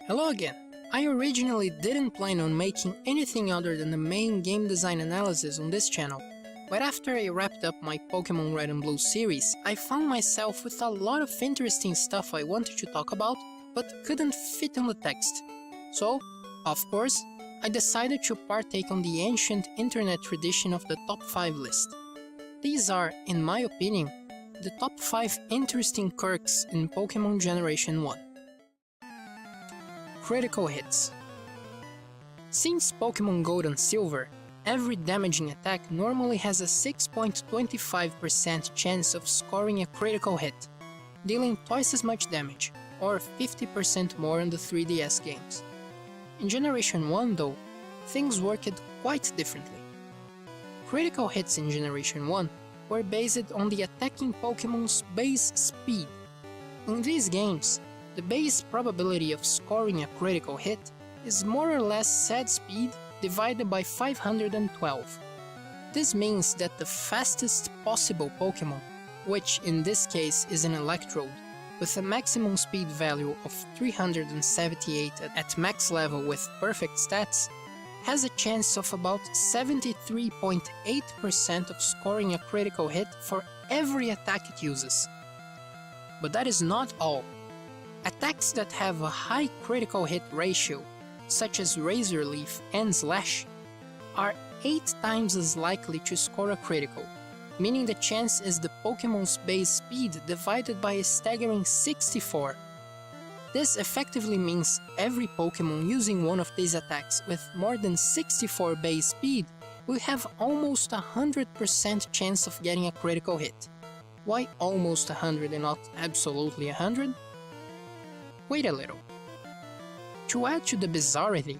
Hello again! I originally didn't plan on making anything other than the main game design analysis on this channel, but after I wrapped up my Pokémon Red and Blue series, I found myself with a lot of interesting stuff I wanted to talk about, but couldn't fit on the text. So, of course, I decided to partake on the ancient internet tradition of the top 5 list. These are, in my opinion, the top 5 interesting quirks in Pokémon Generation 1. Critical hits. Since Pokémon Gold and Silver, every damaging attack normally has a 6.25% chance of scoring a critical hit, dealing twice as much damage, or 50% more in the 3DS games. In Generation 1 though, things worked quite differently. Critical hits in Generation 1 were based on the attacking Pokémon's base speed. In these games, the base probability of scoring a critical hit is more or less set speed divided by 512. This means that the fastest possible Pokémon, which in this case is an Electrode, with a maximum speed value of 378 at max level with perfect stats, has a chance of about 73.8% of scoring a critical hit for every attack it uses. But that is not all. Attacks that have a high critical hit ratio, such as Razor Leaf and Slash, are 8 times as likely to score a critical, meaning the chance is the Pokémon's base speed divided by a staggering 64. This effectively means every Pokémon using one of these attacks with more than 64 base speed will have almost 100% chance of getting a critical hit. Why almost 100 and not absolutely 100? Wait a little. To add to the bizarrity,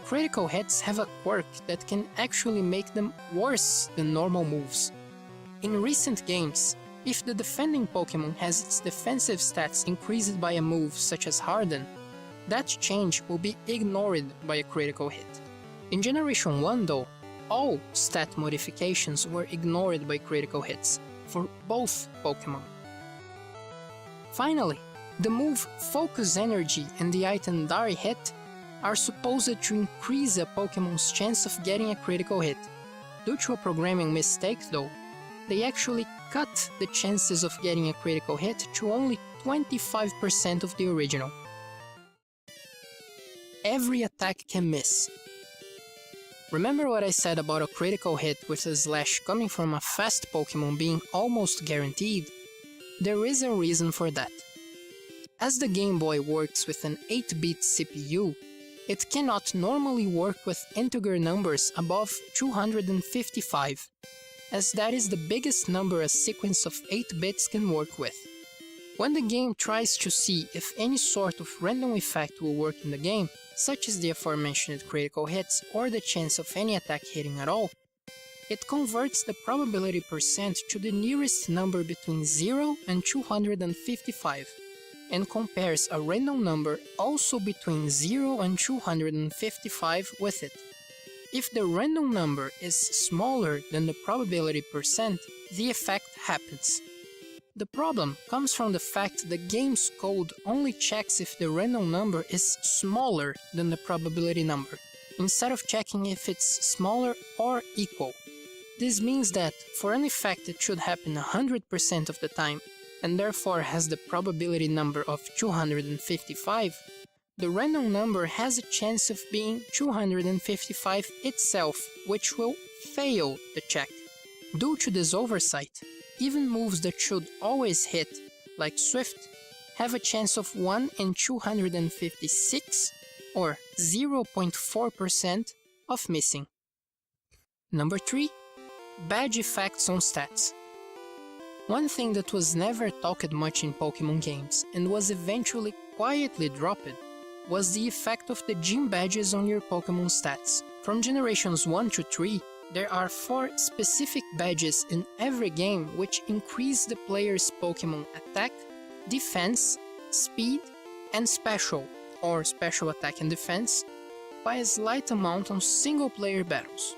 critical hits have a quirk that can actually make them worse than normal moves. In recent games, if the defending Pokémon has its defensive stats increased by a move such as Harden, that change will be ignored by a critical hit. In Generation 1 though, all stat modifications were ignored by critical hits, for both Pokémon. Finally, the move Focus Energy and the item Dari Hit are supposed to increase a Pokémon's chance of getting a critical hit. Due to a programming mistake though, they actually cut the chances of getting a critical hit to only 25% of the original. Every attack can miss. Remember what I said about a critical hit with a Slash coming from a fast Pokémon being almost guaranteed? There is a reason for that. As the Game Boy works with an 8-bit CPU, it cannot normally work with integer numbers above 255, as that is the biggest number a sequence of 8 bits can work with. When the game tries to see if any sort of random effect will work in the game, such as the aforementioned critical hits or the chance of any attack hitting at all, it converts the probability percent to the nearest number between 0 and 255. And compares a random number also between 0 and 255 with it. If the random number is smaller than the probability percent, the effect happens. The problem comes from the fact the game's code only checks if the random number is smaller than the probability number, instead of checking if it's smaller or equal. This means that, for an effect that should happen 100% of the time, and therefore has the probability number of 255, the random number has a chance of being 255 itself, which will fail the check. Due to this oversight, even moves that should always hit, like Swift, have a chance of 1 in 256, or 0.4% of missing. Number 3. Badge effects on stats. One thing that was never talked much in Pokémon games, and was eventually quietly dropped, was the effect of the gym badges on your Pokémon stats. From Generations 1 to 3, there are 4 specific badges in every game which increase the player's Pokémon attack, defense, speed, and special, or special attack and defense, by a slight amount on single-player battles.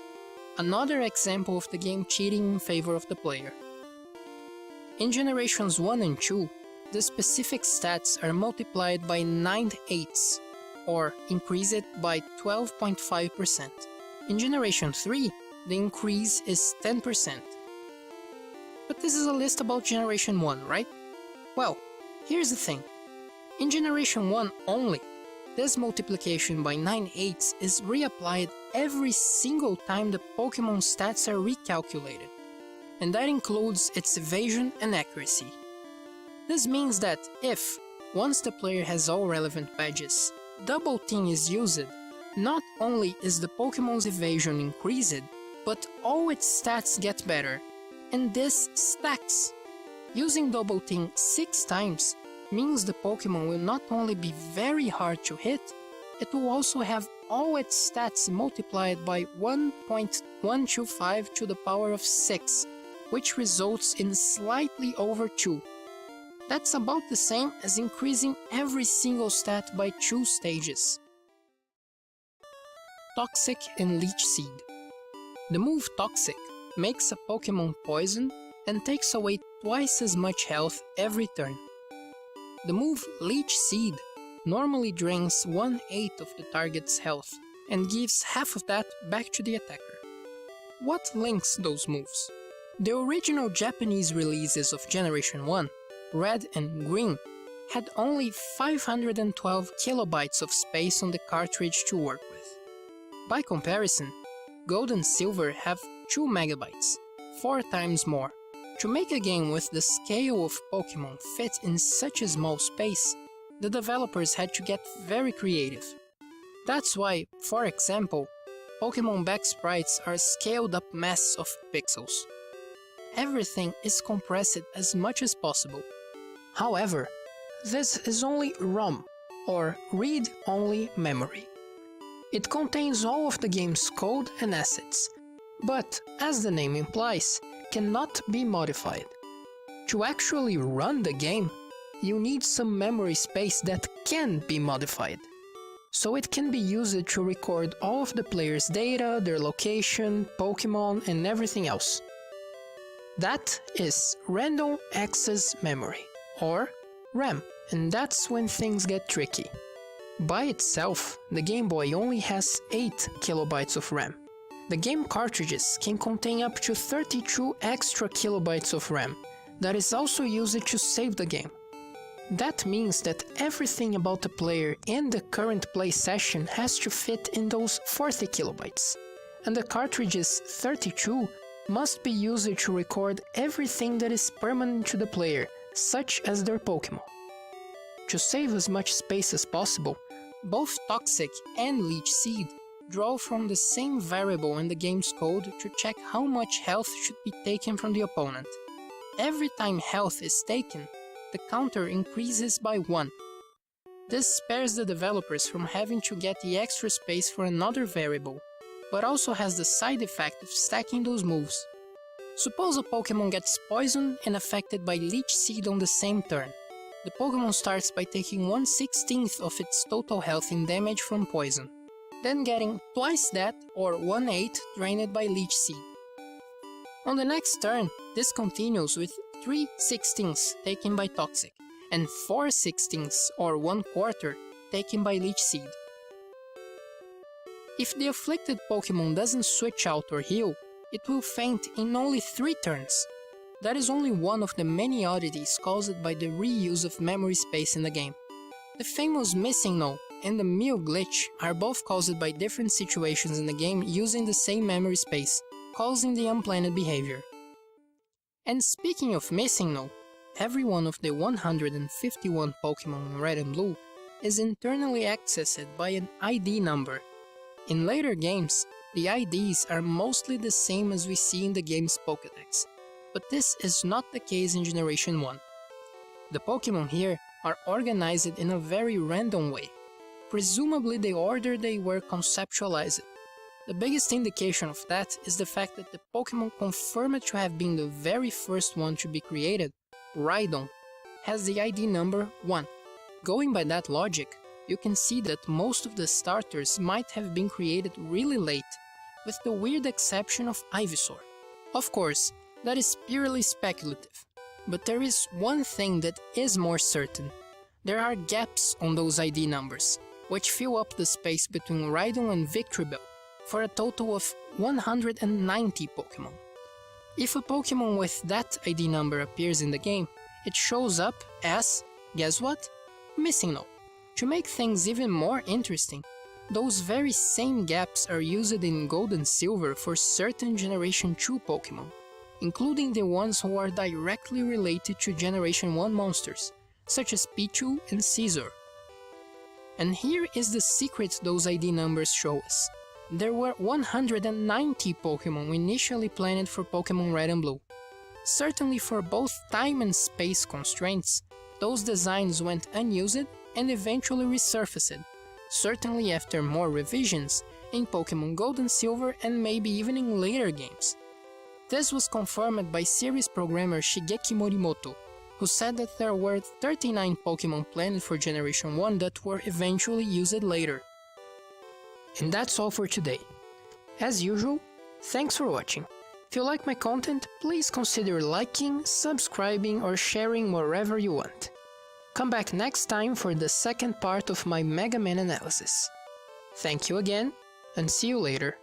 Another example of the game cheating in favor of the player. In Generations 1 and 2, the specific stats are multiplied by 9/8, or increase it by 12.5%. In Generation 3, the increase is 10%. But this is a list about Generation 1, right? Well, here's the thing. In Generation 1 only, this multiplication by 9/8 is reapplied every single time the Pokémon stats are recalculated, and that includes its evasion and accuracy. This means that if, once the player has all relevant badges, Double Team is used, not only is the Pokémon's evasion increased, but all its stats get better, and this stacks. Using Double Team 6 times means the Pokémon will not only be very hard to hit, it will also have all its stats multiplied by 1.125 to the power of 6, which results in slightly over 2. That's about the same as increasing every single stat by 2 stages. Toxic and Leech Seed. The move Toxic makes a Pokémon poison and takes away twice as much health every turn. The move Leech Seed normally drains 1/8 of the target's health and gives half of that back to the attacker. What links those moves? The original Japanese releases of Generation 1, Red and Green, had only 512 kilobytes of space on the cartridge to work with. By comparison, Gold and Silver have 2 megabytes, 4 times more. To make a game with the scale of Pokémon fit in such a small space, the developers had to get very creative. That's why, for example, Pokémon back sprites are scaled up masses of pixels. Everything is compressed as much as possible. However, this is only ROM, or read-only memory. It contains all of the game's code and assets, but, as the name implies, cannot be modified. To actually run the game, you need some memory space that can be modified. So it can be used to record all of the player's data, their location, Pokémon, and everything else. That is Random Access Memory, or RAM, and that's when things get tricky. By itself, the Game Boy only has 8 kilobytes of RAM. The game cartridges can contain up to 32 extra kilobytes of RAM, that is also used to save the game. That means that everything about the player and the current play session has to fit in those 40 kilobytes, and the cartridge's 32 must be used to record everything that is permanent to the player, such as their Pokémon. To save as much space as possible, both Toxic and Leech Seed draw from the same variable in the game's code to check how much health should be taken from the opponent. Every time health is taken, the counter increases by 1. This spares the developers from having to get the extra space for another variable, but also has the side effect of stacking those moves. Suppose a Pokémon gets poisoned and affected by Leech Seed on the same turn. The Pokémon starts by taking 1/16 of its total health in damage from poison, then getting twice that, or 1/8, drained by Leech Seed. On the next turn, this continues with 3/16 taken by Toxic, and 4/16, or 1/4, taken by Leech Seed. If the afflicted Pokémon doesn't switch out or heal, it will faint in only 3 turns. That is only one of the many oddities caused by the reuse of memory space in the game. The famous Missing No and the Meal glitch are both caused by different situations in the game using the same memory space, causing the unplanned behavior. And speaking of Missing No, every one of the 151 Pokémon in Red and Blue is internally accessed by an ID number. In later games, the IDs are mostly the same as we see in the game's Pokédex, but this is not the case in Generation 1. The Pokémon here are organized in a very random way, presumably the order they were conceptualized. The biggest indication of that is the fact that the Pokémon confirmed to have been the very first one to be created, Rhydon, has the ID number 1. Going by that logic, you can see that most of the starters might have been created really late, with the weird exception of Ivysaur. Of course, that is purely speculative, but there is one thing that is more certain. There are gaps on those ID numbers, which fill up the space between Rhydon and Victory Bell, for a total of 190 Pokémon. If a Pokémon with that ID number appears in the game, it shows up as, guess what? Missing Null. To make things even more interesting, those very same gaps are used in Gold and Silver for certain Generation 2 Pokémon, including the ones who are directly related to Generation 1 monsters, such as Pichu and Scizor. And here is the secret those ID numbers show us. There were 190 Pokémon initially planned for Pokémon Red and Blue. Certainly for both time and space constraints, those designs went unused and eventually resurfaced, certainly after more revisions, in Pokémon Gold and Silver and maybe even in later games. This was confirmed by series programmer Shigeki Morimoto, who said that there were 39 Pokémon planned for Generation 1 that were eventually used later. And that's all for today. As usual, thanks for watching. If you like my content, please consider liking, subscribing or sharing wherever you want. Come back next time for the second part of my Mega Man analysis. Thank you again, and see you later.